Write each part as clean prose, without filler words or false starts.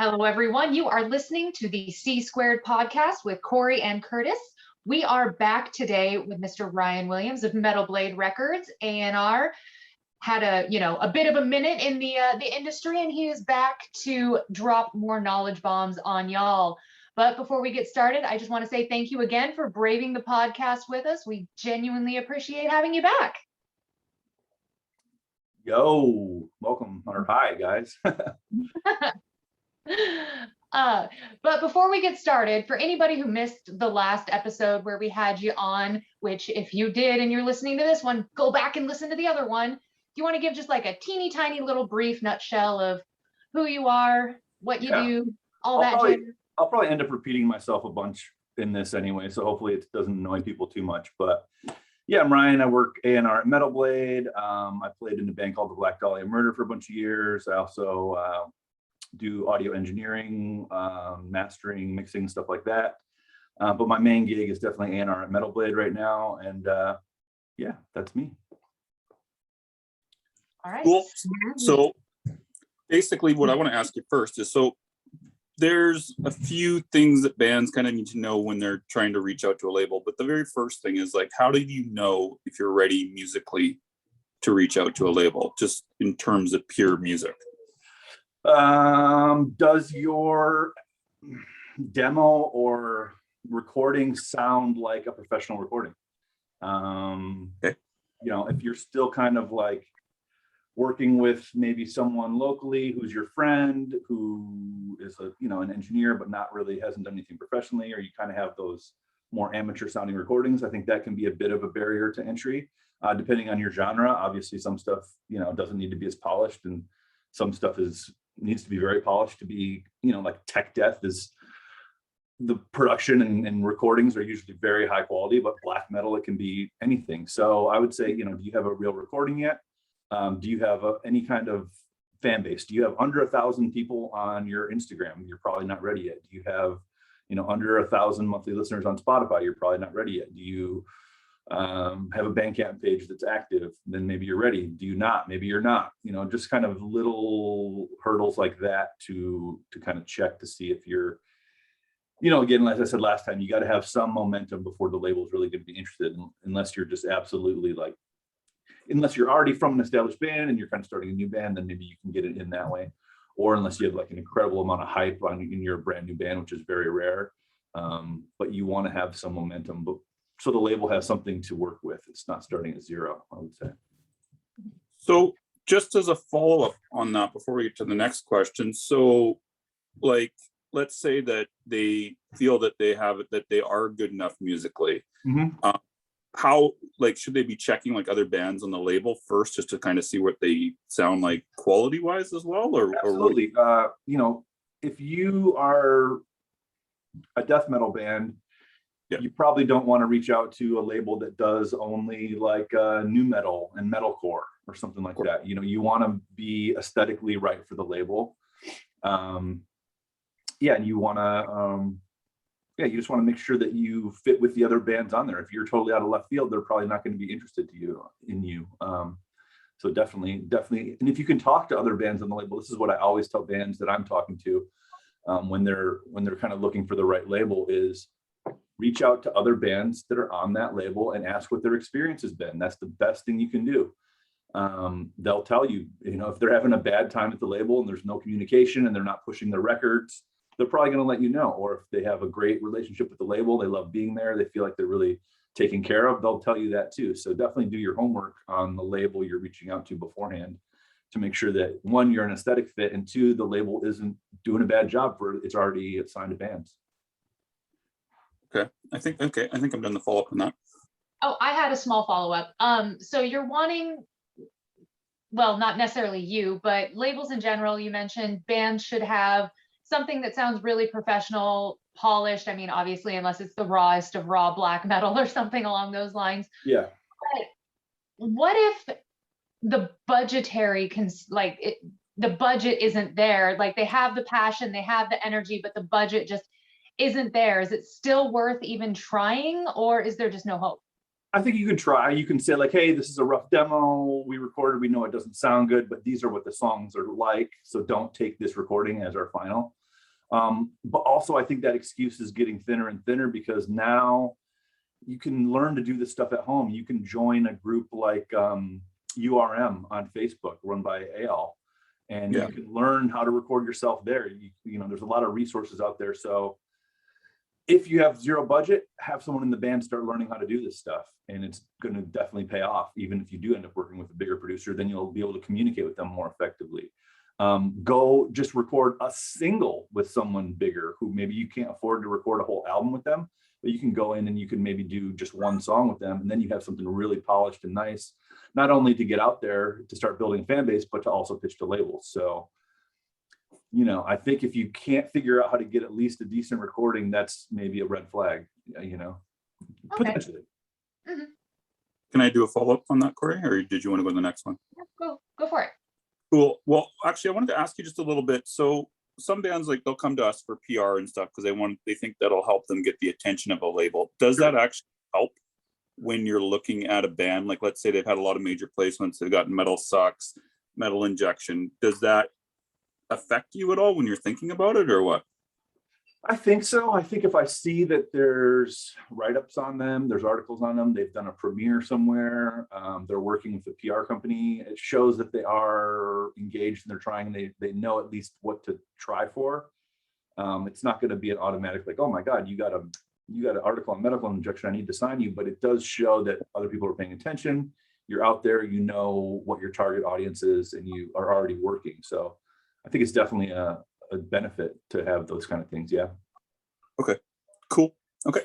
Hello, everyone. You are listening to the C Squared podcast with Corey and Curtis. We are back today with Mr. Ryan Williams of Metal Blade Records. A&R had a bit of a minute in the industry, and he is back to drop more knowledge bombs on y'all. But before we get started, I just want to say thank you again for braving the podcast with us. We genuinely appreciate having you back. Yo, welcome, or hi, guys. But before we get started, for anybody who missed the last episode where we had you on, which if you did and you're listening to this one, go back and listen to the other one. Do you want to give just like a teeny tiny little brief nutshell of who you are, what you do, all that? I'll probably end up repeating myself a bunch in this anyway, so hopefully it doesn't annoy people too much. But yeah, I'm Ryan. I work A&R at Metal Blade. I played in a band called the Black Dahlia Murder for a bunch of years. I also do audio engineering, mastering, mixing, stuff like that. But my main gig is definitely A&R at Metal Blade right now. And yeah, that's me. All right. Cool. So basically what I want to ask you first is, so there's a few things that bands kind of need to know when they're trying to reach out to a label. But the very first thing is, like, how do you know if you're ready musically to reach out to a label, just in terms of pure music? Does your demo or recording sound like a professional recording? Okay. You know, if you're still kind of like working with maybe someone locally who's your friend, who is an engineer, but not really hasn't done anything professionally, or you kind of have those more amateur sounding recordings, I think that can be a bit of a barrier to entry, depending on your genre. Obviously, some stuff, doesn't need to be as polished, and some stuff needs to be very polished to be, like tech death is the production and recordings are usually very high quality, but black metal, it can be anything. So I would say, do you have a real recording yet? Do you have any kind of fan base? Do you have under 1,000 people on your Instagram? You're probably not ready yet. Do you have, under 1,000 monthly listeners on Spotify? You're probably not ready yet. Do you have a Bandcamp page that's active? Then maybe you're ready. Do you not? Maybe you're not. Just kind of little hurdles like that to kind of check to see if you're, again, as I said last time, you got to have some momentum before the label is really going to be interested, unless you're just absolutely like, unless you're already from an established band and you're kind of starting a new band, then maybe you can get it in that way. Or unless you have like an incredible amount of hype and you're a brand new band, which is very rare. But you want to have some momentum, so the label has something to work with. It's not starting at zero, I would say. So just as a follow-up on that, before we get to the next question, so like, let's say that they feel that they are good enough musically. Mm-hmm. How, like, should they be checking like other bands on the label first, just to kind of see what they sound like quality wise as well? Absolutely. If you are a death metal band, you probably don't want to reach out to a label that does only like new metal and metalcore or something like that. You want to be aesthetically right for the label. And you want to you just want to make sure that you fit with the other bands on there. If you're totally out of left field, they're probably not going to be interested in you. So definitely. And if you can talk to other bands on the label, this is what I always tell bands that I'm talking to when they're kind of looking for the right label, is reach out to other bands that are on that label and ask what their experience has been. That's the best thing you can do. They'll tell you, if they're having a bad time at the label and there's no communication and they're not pushing their records, they're probably going to let you know. Or if they have a great relationship with the label, they love being there, they feel like they're really taken care of, they'll tell you that too. So definitely do your homework on the label you're reaching out to beforehand, to make sure that, one, you're an aesthetic fit, and two, the label isn't doing a bad job for it's already assigned to bands. Okay, I think I'm done the follow-up on that. Oh, I had a small follow-up. So you're wanting, well, not necessarily you, but labels in general, you mentioned bands should have something that sounds really professional, polished. I mean, obviously, unless it's the rawest of raw black metal or something along those lines. Yeah. But what if the budgetary the budget isn't there? Like, they have the passion, they have the energy, but the budget just isn't there. Is it still worth even trying, or is there just no hope? I think you can try. You can say like, hey, this is a rough demo we recorded. We know it doesn't sound good, but these are what the songs are like. So don't take this recording as our final. But also I think that excuse is getting thinner and thinner, because now you can learn to do this stuff at home. You can join a group like URM on Facebook run by Al, and Yeah. you can learn how to record yourself there. You know, there's a lot of resources out there. So if you have zero budget, have someone in the band start learning how to do this stuff, and it's going to definitely pay off. Even if you do end up working with a bigger producer, then you'll be able to communicate with them more effectively. Go just record a single with someone bigger who maybe you can't afford to record a whole album with them, but you can go in and you can maybe do just one song with them, and then you have something really polished and nice, not only to get out there to start building a fan base, but to also pitch to labels. So, you know, I think if you can't figure out how to get at least a decent recording, that's maybe a red flag, you know, Okay. potentially. Mhm. Can I do a follow-up on that, Corey, or did you want to go to the next one? Yeah, go for it. Cool. Well, actually, I wanted to ask you just a little bit. So some bands, like, they'll come to us for PR and stuff because they think that'll help them get the attention of a label. Does that actually help when you're looking at a band? Like, let's say they've had a lot of major placements, they've got Metal Sucks, Metal Injection. Does that affect you at all when you're thinking about it, or what? I think so. I think if I see that there's write-ups on them, there's articles on them, they've done a premiere somewhere, they're working with a PR company, it shows that they are engaged and they're trying, they know at least what to try for. It's not going to be an automatic, like, oh my God, you got an article on medical injection, I need to sign you. But it does show that other people are paying attention. You're out there, you know what your target audience is, and you are already working. So I think it's definitely a benefit to have those kind of things. Yeah. Okay, cool. Okay.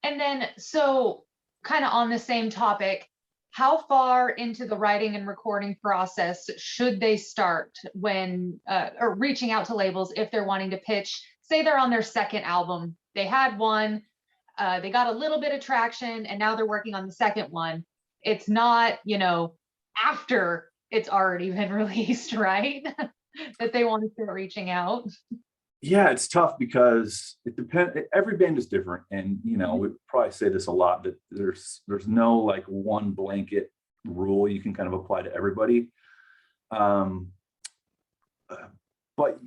And then, so kind of on the same topic, how far into the writing and recording process should they start when, or reaching out to labels if they're wanting to pitch? Say they're on their second album, they had one, they got a little bit of traction, and now they're working on the second one. It's not, you know, after it's already been released, right? That they want to start reaching out. Yeah, it's tough because it depends. Every band is different, and you know, we probably say this a lot, that there's no like one blanket rule you can kind of apply to everybody. But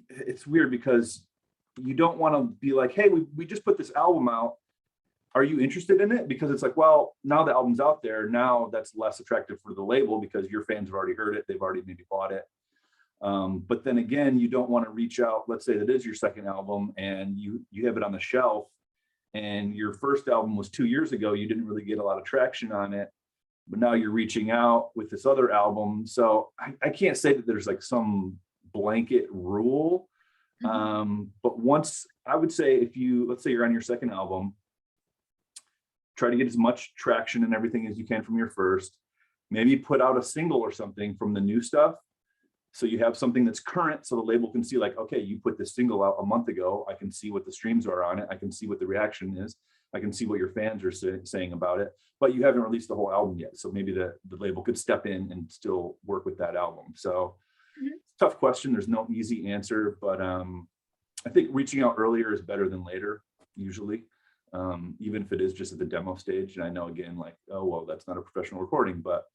it's weird because you don't want to be like, hey, we just put this album out, are you interested in it? Because it's like, well, now the album's out there, now that's less attractive for the label because your fans have already heard it, they've already maybe bought it. But then again, you don't want to reach out, let's say that is your second album and you have it on the shelf, and your first album was 2 years ago, you didn't really get a lot of traction on it, but now you're reaching out with this other album. So I can't say that there's like some blanket rule. But once, I would say, if you, let's say you're on your second album, try to get as much traction and everything as you can from your first, maybe put out a single or something from the new stuff, so you have something that's current, so the label can see like, okay, you put this single out a month ago, I can see what the streams are on it, I can see what the reaction is, I can see what your fans are saying about it, but you haven't released the whole album yet, so maybe the label could step in and still work with that album. So tough question, there's no easy answer, but I think reaching out earlier is better than later, usually, even if it is just at the demo stage. And I know, again, like, oh, well, that's not a professional recording, but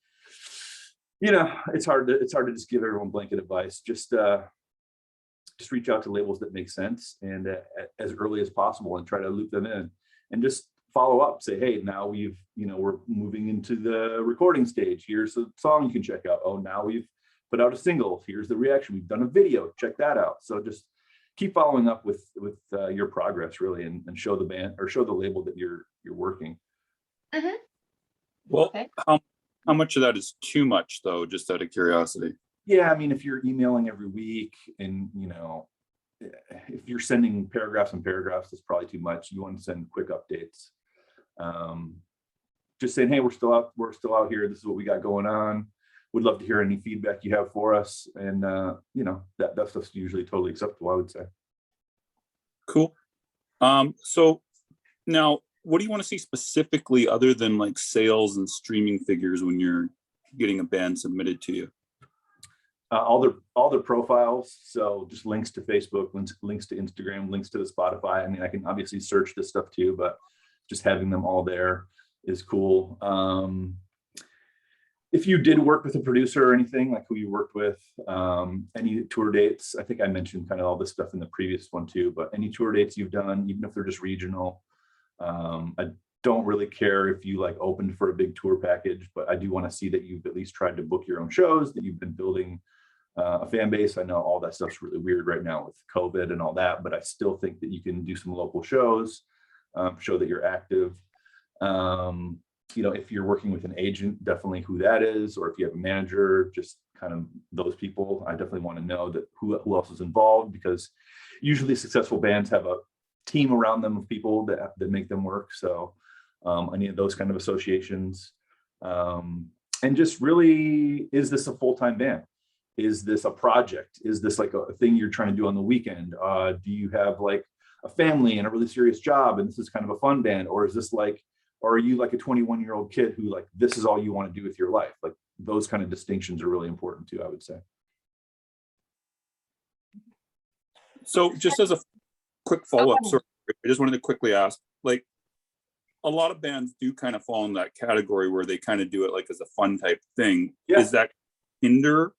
you know, it's hard to just give everyone blanket advice. Just reach out to labels that make sense, and as early as possible, and try to loop them in, and just follow up. Say, hey, now we're moving into the recording stage. Here's a song you can check out. Oh, now we've put out a single. Here's the reaction. We've done a video. Check that out. So just keep following up with your progress, really, and show the band or show the label that you're working. Well, Okay. How much of that is too much, though, just out of curiosity? Yeah, I mean, if you're emailing every week, and if you're sending paragraphs and paragraphs, that's probably too much. You want to send quick updates. Just saying, hey, we're still out here. This is what we got going on. Would love to hear any feedback you have for us. And that stuff's usually totally acceptable, I would say. Cool. So now, what do you want to see specifically other than like sales and streaming figures when you're getting a band submitted to you? All their profiles. So just links to Facebook, links to Instagram, links to the Spotify. I mean, I can obviously search this stuff too, but just having them all there is cool. if you did work with a producer or anything, like who you worked with, any tour dates, I think I mentioned kind of all this stuff in the previous one too, but any tour dates you've done, even if they're just regional, I don't really care if you like opened for a big tour package, but I do want to see that you've at least tried to book your own shows, that you've been building a fan base. I know all that stuff's really weird right now with COVID and all that, but I still think that you can do some local shows, show that you're active. You know, if you're working with an agent, definitely who that is, or if you have a manager, just kind of those people. I definitely want to know that who else is involved, because usually successful bands have a team around them of people that make them work. So I need those kind of associations. And just really, is this a full-time band? Is this a project? Is this like a thing you're trying to do on the weekend? Do you have like a family and a really serious job and this is kind of a fun band? Or is this like, or are you like a 21-year-old kid who like, this is all you want to do with your life? Like those kind of distinctions are really important too, I would say. So just as a quick follow-up, sorry, I just wanted to quickly ask, like, a lot of bands do kind of fall in that category where they kind of do it like as a fun type thing. Yeah. Is that hinder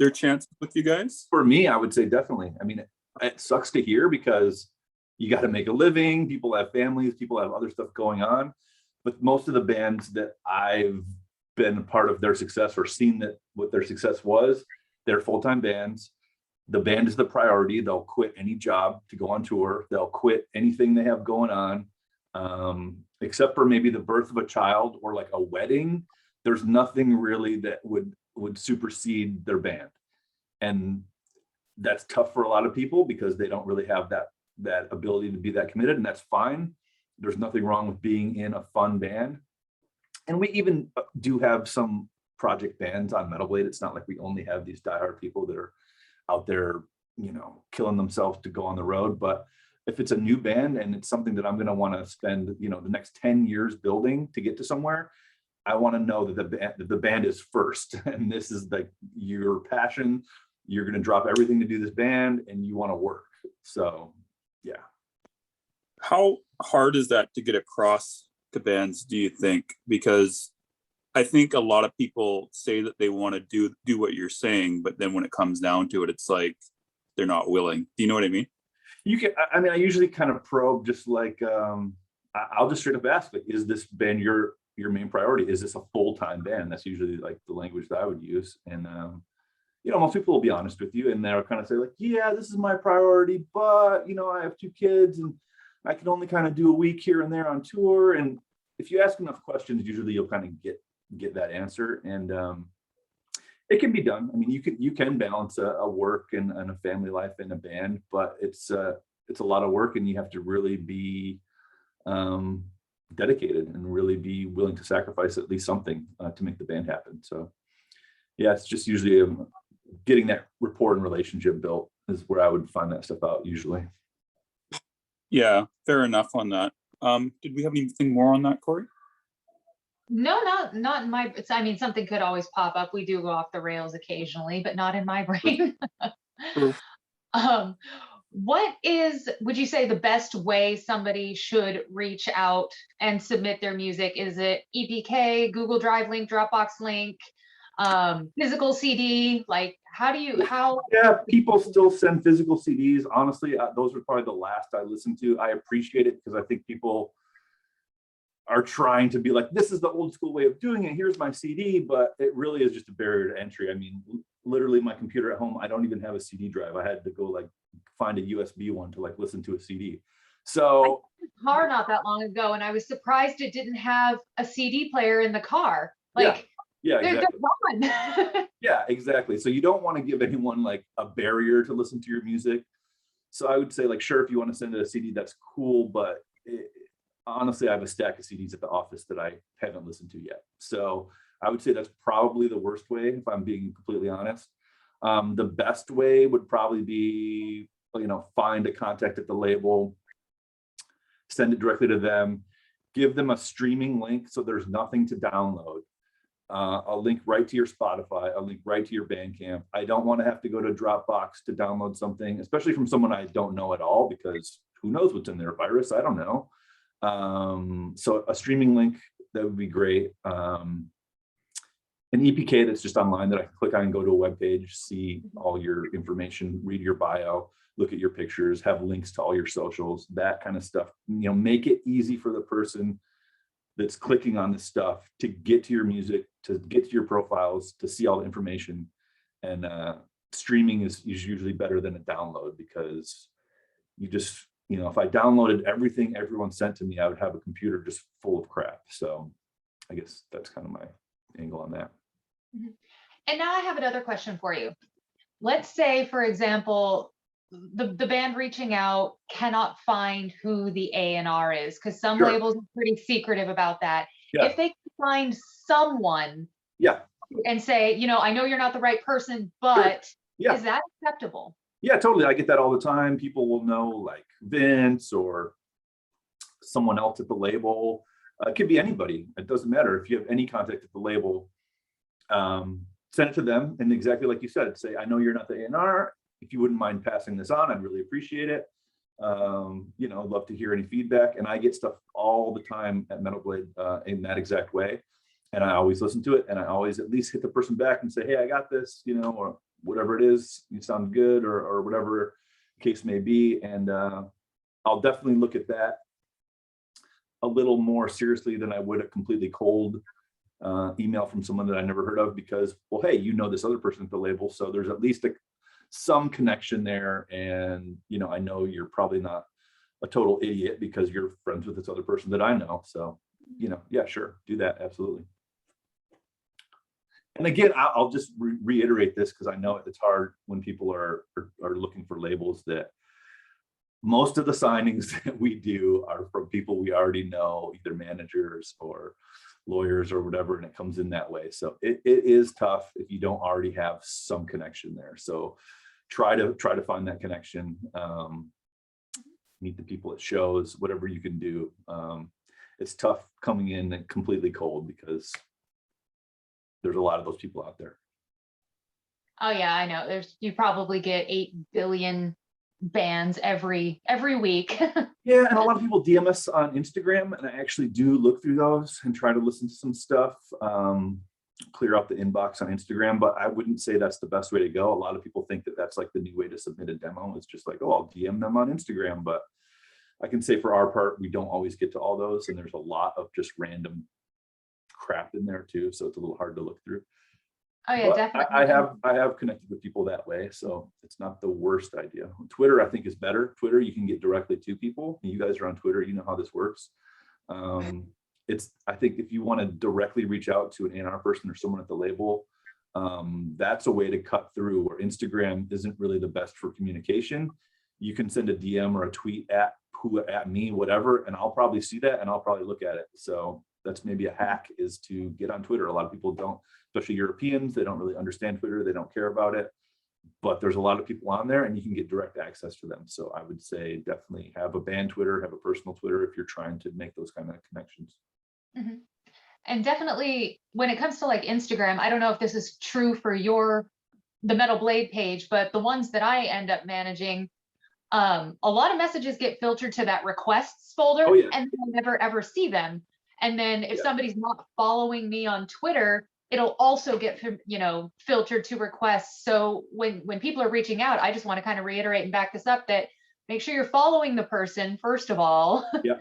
their chances with you guys? For me, I would say definitely. I mean, it sucks to hear because you got to make a living. People have families, people have other stuff going on. But most of the bands that I've been a part of their success or seen that what their success was, they're full-time bands. The band is the priority. They'll quit any job to go on tour. They'll quit anything they have going on, except for maybe the birth of a child or like a wedding. There's nothing really that would supersede their band. And that's tough for a lot of people because they don't really have that ability to be that committed, and that's fine. There's nothing wrong with being in a fun band. And we even do have some project bands on Metal Blade. It's not like we only have these diehard people that are out there, you know, killing themselves to go on the road. But if it's a new band and it's something that I'm going to want to spend, you know, the next 10 years building to get to somewhere, I want to know that the band is first. And this is like your passion. You're going to drop everything to do this band and you want to work. So, yeah. How hard is that to get across to bands, do you think? Because I think a lot of people say that they want to do what you're saying, but then when it comes down to it, it's like they're not willing. Do you know what I mean? You can, I mean, I usually kind of probe just like, I'll just straight up ask, like, is this band your main priority? Is this a full-time band? That's usually like the language that I would use. And, you know, most people will be honest with you and they'll kind of say like, yeah, this is my priority, but, you know, I have 2 kids and I can only kind of do a week here and there on tour. And if you ask enough questions, usually you'll kind of get that answer. And it can be done. I mean, you can balance a work and a family life in a band, but it's a lot of work and you have to really be dedicated and really be willing to sacrifice at least something to make the band happen. So yeah, it's just usually getting that rapport and relationship built is where I would find that stuff out usually. Yeah, fair enough on that. Did we have anything more on that, Corey? No, not in my, I mean, something could always pop up. We do go off the rails occasionally, but not in my brain. True. What would you say the best way somebody should reach out and submit their music? Is it EPK, Google Drive link, Dropbox link, physical CD? Like, Yeah, people still send physical CDs. Honestly, those are probably the last I listen to. I appreciate it because I think people are trying to be like, this is the old school way of doing it. Here's my CD, but it really is just a barrier to entry. I mean, literally my computer at home, I don't even have a CD drive. I had to go like find a USB one to like listen to a CD. So I took a car not that long ago and I was surprised it didn't have a CD player in the car. Like, yeah, exactly. They're gone. Yeah, exactly. So you don't want to give anyone like a barrier to listen to your music. So I would say like, sure, if you want to send it a CD, that's cool. But honestly, I have a stack of CDs at the office that I haven't listened to yet. So I would say that's probably the worst way, if I'm being completely honest. The best way would probably be, you know, find a contact at the label, send it directly to them, give them a streaming link so there's nothing to download. A link right to your Spotify, a link right to your Bandcamp. I don't want to have to go to Dropbox to download something, especially from someone I don't know at all, because who knows what's in their virus? I don't know. So a streaming link, that would be great. an EPK that's just online that I can click on and go to a web page, see all your information, read your bio, look at your pictures, have links to all your socials, that kind of stuff. Make it easy for the person that's clicking on this stuff to get to your music, to get to your profiles, to see all the information. And streaming is usually better than a download, because you just, if I downloaded everything everyone sent to me, I would have a computer just full of crap. So I guess that's kind of my angle on that. And now I have another question for you. Let's say, for example, the band reaching out cannot find who the A&R is, because some Sure. labels are pretty secretive about that. Yeah. If they can find someone Yeah. and say, I know you're not the right person, but Yeah. is that acceptable? Yeah, totally. I get that all the time. People will know, like Vince or someone else at the label. It could be anybody. It doesn't matter. If you have any contact at the label, send it to them. And exactly like you said, say, I know you're not the A&R. If you wouldn't mind passing this on, I'd really appreciate it. I'd love to hear any feedback. And I get stuff all the time at Metal Blade in that exact way. And I always listen to it. And I always at least hit the person back and say, hey, I got this, or whatever it is, you sound good, or whatever case may be. And I'll definitely look at that a little more seriously than I would a completely cold email from someone that I never heard of, because, well, hey, this other person at the label, so there's at least some connection there. And I know you're probably not a total idiot because you're friends with this other person that I know. So yeah, sure, do that, absolutely. And again, I'll just reiterate this, because I know it's hard when people are looking for labels, that most of the signings that we do are from people we already know, either managers or lawyers or whatever, and it comes in that way. So it is tough if you don't already have some connection there. So try to find that connection. Meet the people at shows, whatever you can do. It's tough coming in completely cold, because there's a lot of those people out there. Oh yeah, I know. You probably get 8 billion bands every week. Yeah, and a lot of people DM us on Instagram, and I actually do look through those and try to listen to some stuff, clear out the inbox on Instagram. But I wouldn't say that's the best way to go. A lot of people think that that's like the new way to submit a demo. It's just like, oh, I'll DM them on Instagram. But I can say for our part, we don't always get to all those, and there's a lot of just random crap in there too, so it's a little hard to look through. Oh yeah, but definitely. I have connected with people that way, so it's not the worst idea. Twitter, I think, is better. Twitter, you can get directly to people. You guys are on Twitter, you know how this works. I think if you want to directly reach out to an A&R person or someone at the label, that's a way to cut through, where Instagram isn't really the best for communication. You can send a DM or a tweet at me, whatever, and I'll probably see that and I'll probably look at it. So that's maybe a hack, is to get on Twitter. A lot of people don't, especially Europeans, they don't really understand Twitter. They don't care about it, but there's a lot of people on there and you can get direct access to them. So I would say definitely have a band Twitter, have a personal Twitter if you're trying to make those kind of connections. Mm-hmm. And definitely when it comes to like Instagram, I don't know if this is true for the Metal Blade page, but the ones that I end up managing, a lot of messages get filtered to that requests folder. Oh, yeah. And I never ever see them. And then if somebody's not following me on Twitter, it'll also get, filtered to requests. So when people are reaching out, I just want to kind of reiterate and back this up, that make sure you're following the person, first of all. Yeah.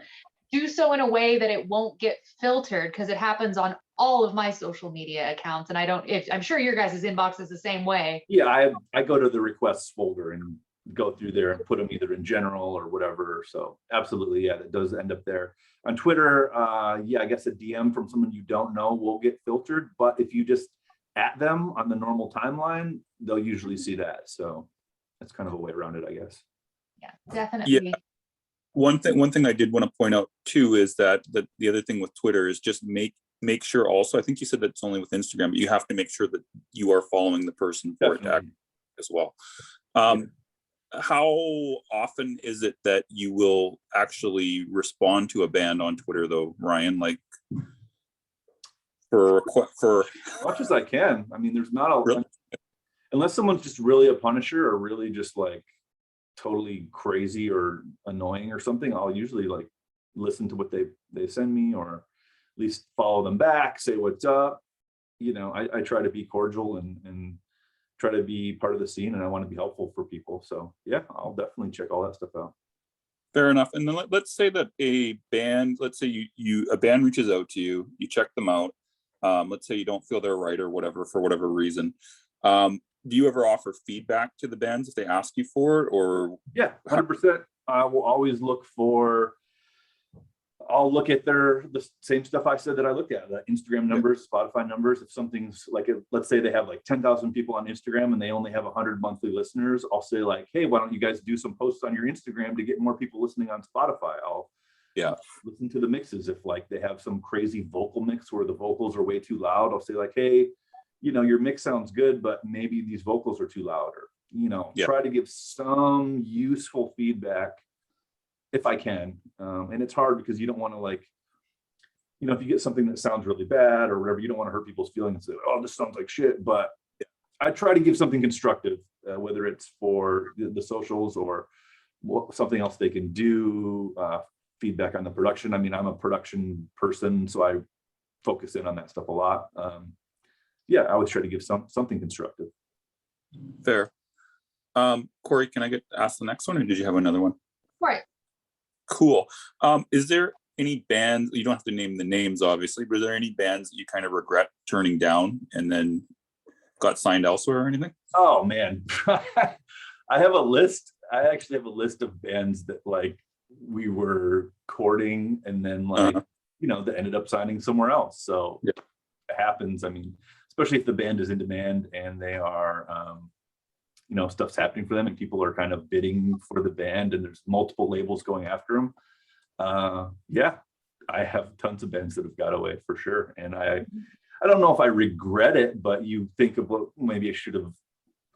Do so in a way that it won't get filtered, because it happens on all of my social media accounts. And I'm sure your guys' inbox is the same way. Yeah, I go to the requests folder and go through there and put them either in general or whatever. So absolutely, yeah, that does end up there. On Twitter, I guess a DM from someone you don't know will get filtered, but if you just at them on the normal timeline, they'll usually see that. So that's kind of a way around it, I guess. Yeah, definitely. Yeah. One thing I did want to point out too is that the other thing with Twitter is just make sure also, I think you said that it's only with Instagram, but you have to make sure that you are following the person for it to act as well. How often is it that you will actually respond to a band on Twitter though, Ryan? Like for as much as I can. I mean, there's not a unless someone's just really a punisher or really just like totally crazy or annoying or something, I'll usually like listen to what they send me, or at least follow them back, say what's up. I try to be cordial and try to be part of the scene, and I want to be helpful for people. So yeah, I'll definitely check all that stuff out. Fair enough. And then let's say that let's say a band reaches out to you, you check them out. Let's say you don't feel they're right or whatever, for whatever reason. Do you ever offer feedback to the bands if they ask you for it, or? Yeah, 100%. I will always I'll look at the same stuff I said that I look at, the Instagram numbers, Spotify numbers. If something's like, let's say they have like 10,000 people on Instagram and they only have 100 monthly listeners, I'll say like, hey, why don't you guys do some posts on your Instagram to get more people listening on Spotify? I'll listen to the mixes. If like they have some crazy vocal mix where the vocals are way too loud, I'll say like, hey, your mix sounds good, but maybe these vocals are too loud, or, try to give some useful feedback if I can. And it's hard because you don't want to if you get something that sounds really bad or whatever, you don't want to hurt people's feelings and say, oh, this sounds like shit. But I try to give something constructive, whether it's for the socials or something else they can do, feedback on the production. I mean, I'm a production person, so I focus in on that stuff a lot. I always try to give something constructive. Fair. Corey, can I ask the next one, or did you have another one? Right. Cool. Is there any bands, you don't have to name the names obviously, but are there any bands that you kind of regret turning down and then got signed elsewhere or anything? Oh man. I have a list. I actually have a list of bands that we were courting and then that ended up signing somewhere else. So it happens. I mean, especially if the band is in demand and they are stuff's happening for them and people are kind of bidding for the band and there's multiple labels going after them. I have tons of bands that have got away for sure. And I don't know if I regret it, but you think about maybe I should have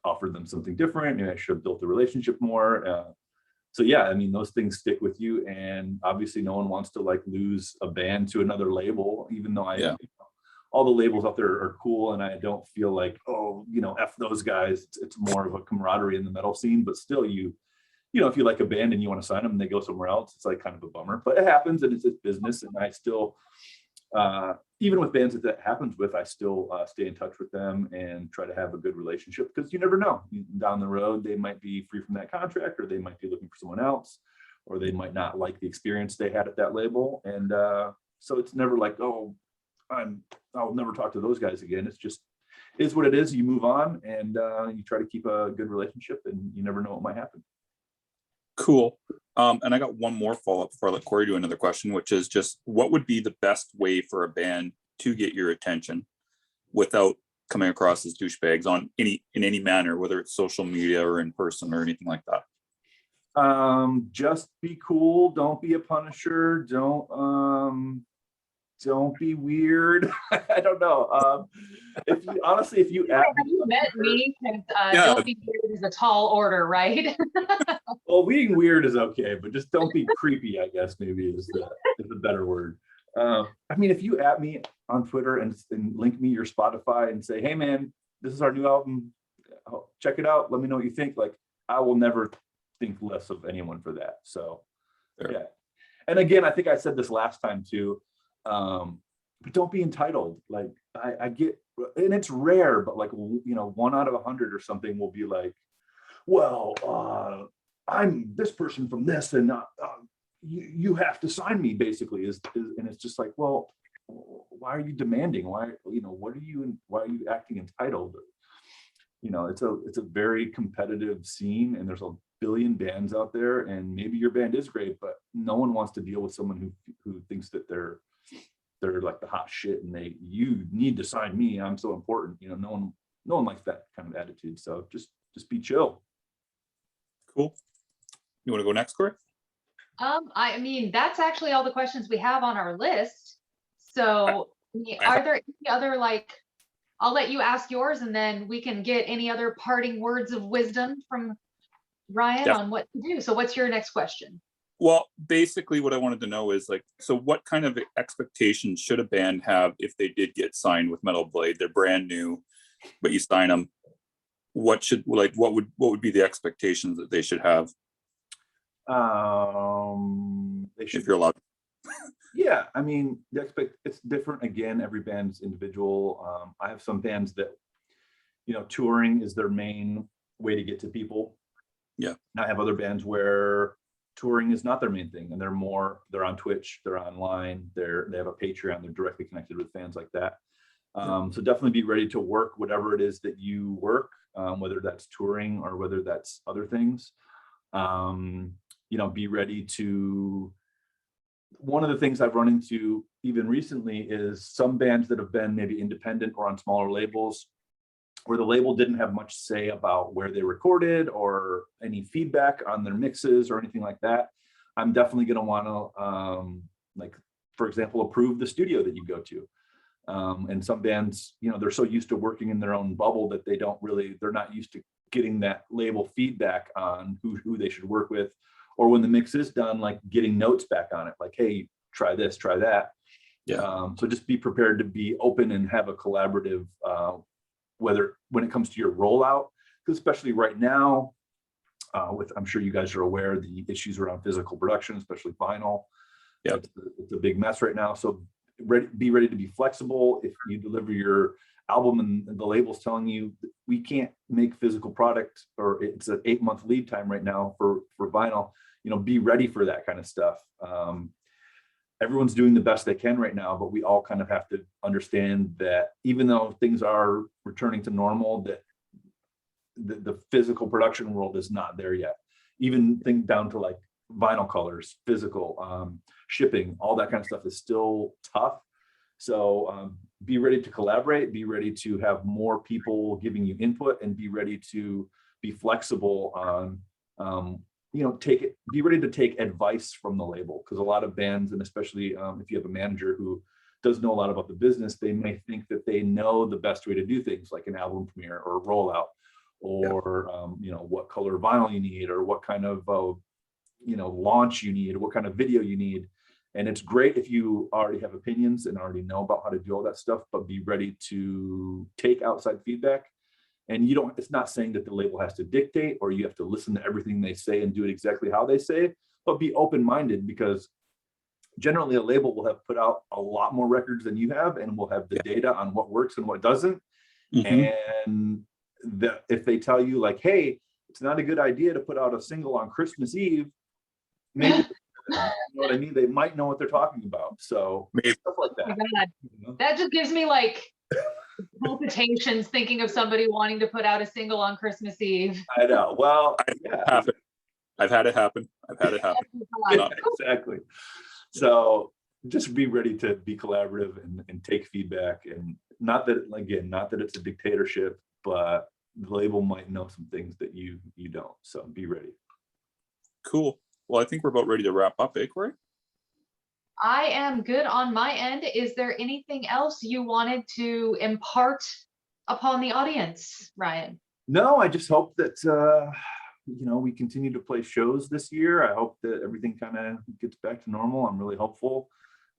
offered them something different. Maybe I should have built the relationship more. I mean, those things stick with you. And obviously no one wants to lose a band to another label, even though all the labels out there are cool. And I don't feel like, F those guys. It's more of a camaraderie in the metal scene, but still if you like a band and you want to sign them and they go somewhere else, it's kind of a bummer, but it happens and it's business. And I still, even with bands that happens with, I still stay in touch with them and try to have a good relationship, because you never know, down the road, they might be free from that contract, or they might be looking for someone else, or they might not like the experience they had at that label. And so it's never like, oh, I'll never talk to those guys again. It's just, is what it is. You move on and you try to keep a good relationship, and you never know what might happen. Cool. And I got one more follow-up before I let Corey do another question, which is just, what would be the best way for a band to get your attention without coming across as douchebags in any manner, whether it's social media or in person or anything like that? Just be cool. Don't be a punisher. Don't be weird. I don't know. If you have you met me? Don't be weird is a tall order, right? Well, being weird is okay, but just don't be creepy, I guess maybe is the better word. I mean, if you at me on Twitter and link me your Spotify and say, hey man, this is our new album, check it out, let me know what you think. I will never think less of anyone for that. So yeah. And again, I think I said this last time too. But don't be entitled. I get, and it's rare, but 1 out of 100 or something will be like, well, I'm this person from this, and you have to sign me, basically. And it's just like, well, why are you demanding? Why are you acting entitled? It's a very competitive scene, and there's a billion bands out there, and maybe your band is great, but no one wants to deal with someone who thinks that they're like the hot shit and you need to sign me, I'm so important. No one likes that kind of attitude. So just be chill. Cool. You want to go next, Corey? I mean, that's actually all the questions we have on our list. So are there any other, I'll let you ask yours, and then we can get any other parting words of wisdom from Ryan on what to do. So what's your next question? Well, basically what I wanted to know is so what kind of expectations should a band have if they did get signed with Metal Blade? They're brand new, but you sign them. What would be the expectations that they should have? They should, if you're allowed. Yeah, I mean, it's different. Again, every band's individual. I have some bands that, touring is their main way to get to people. Yeah. And I have other bands where touring is not their main thing, and they're on Twitch, they're online, they have a Patreon, they're directly connected with fans like that. So definitely be ready to work whatever it is that you work, whether that's touring or whether that's other things. Be ready to. One of the things I've run into even recently is some bands that have been maybe independent or on smaller labels, where the label didn't have much say about where they recorded or any feedback on their mixes or anything like that. I'm definitely going to want to, for example, approve the studio that you go to. And some bands, they're so used to working in their own bubble that they're not used to getting that label feedback on who they should work with, or when the mix is done, like getting notes back on it, like, hey, try this, try that. Yeah. So just be prepared to be open and have a collaborative, whether when it comes to your rollout, because especially right now, I'm sure you guys are aware, the issues around physical production, especially vinyl. Yeah. It's a big mess right now. So be ready to be flexible. If you deliver your album and the label's telling you we can't make physical product, or it's an 8-month lead time right now for vinyl, be ready for that kind of stuff. Everyone's doing the best they can right now, but we all kind of have to understand that even though things are returning to normal, that the physical production world is not there yet. Even think down to like vinyl colors, physical, shipping, all that kind of stuff is still tough. So be ready to collaborate, be ready to have more people giving you input, and be ready to be flexible on, be ready to take advice from the label. Because a lot of bands, and especially if you have a manager who does know a lot about the business, they may think that they know the best way to do things, like an album premiere or a rollout, or what color vinyl you need, or what kind of launch you need, what kind of video you need. And it's great if you already have opinions and already know about how to do all that stuff, but be ready to take outside feedback. And it's not saying that the label has to dictate or you have to listen to everything they say and do it exactly how they say, but be open-minded, because generally a label will have put out a lot more records than you have, and will have the data on what works and what doesn't. And if they tell you like, hey, it's not a good idea to put out a single on Christmas Eve, maybe you know what I mean? They might know what they're talking about. So stuff like that. Oh my God. That just gives me like palpitations thinking of somebody wanting to put out a single on Christmas Eve. I know. Well, I've had it happen. Exactly. So just be ready to be collaborative and take feedback, and not that it's a dictatorship, but the label might know some things that you don't. So be ready. Cool. Well, I think we're about ready to wrap up, Corey? I am good on my end. Is there anything else you wanted to impart upon the audience, Ryan? No, I just hope that we continue to play shows this year. I hope that everything kind of gets back to normal. I'm really hopeful.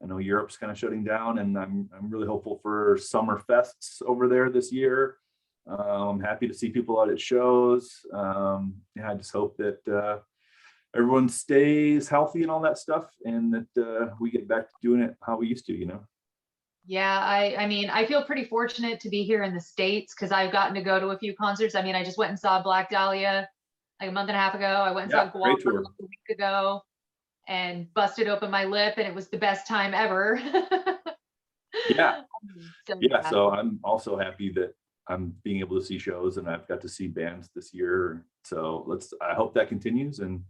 I know Europe's kind of shutting down, and I'm really hopeful for summer fests over there this year. I'm happy to see people out at shows. I just hope that everyone stays healthy and all that stuff, and that we get back to doing it how we used to, Yeah, I mean, I feel pretty fortunate to be here in the States, because I've gotten to go to a few concerts. I mean, I just went and saw Black Dahlia like a month and a half ago. I went and saw Guava a week ago and busted open my lip, and it was the best time ever. Yeah. So, So I'm also happy that I'm being able to see shows, and I've got to see bands this year. So I hope that continues, and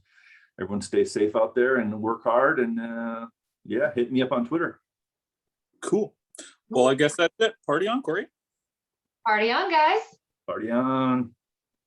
everyone stay safe out there and work hard, and hit me up on Twitter. Cool. Well, I guess that's it. Party on, Corey. Party on, guys. Party on.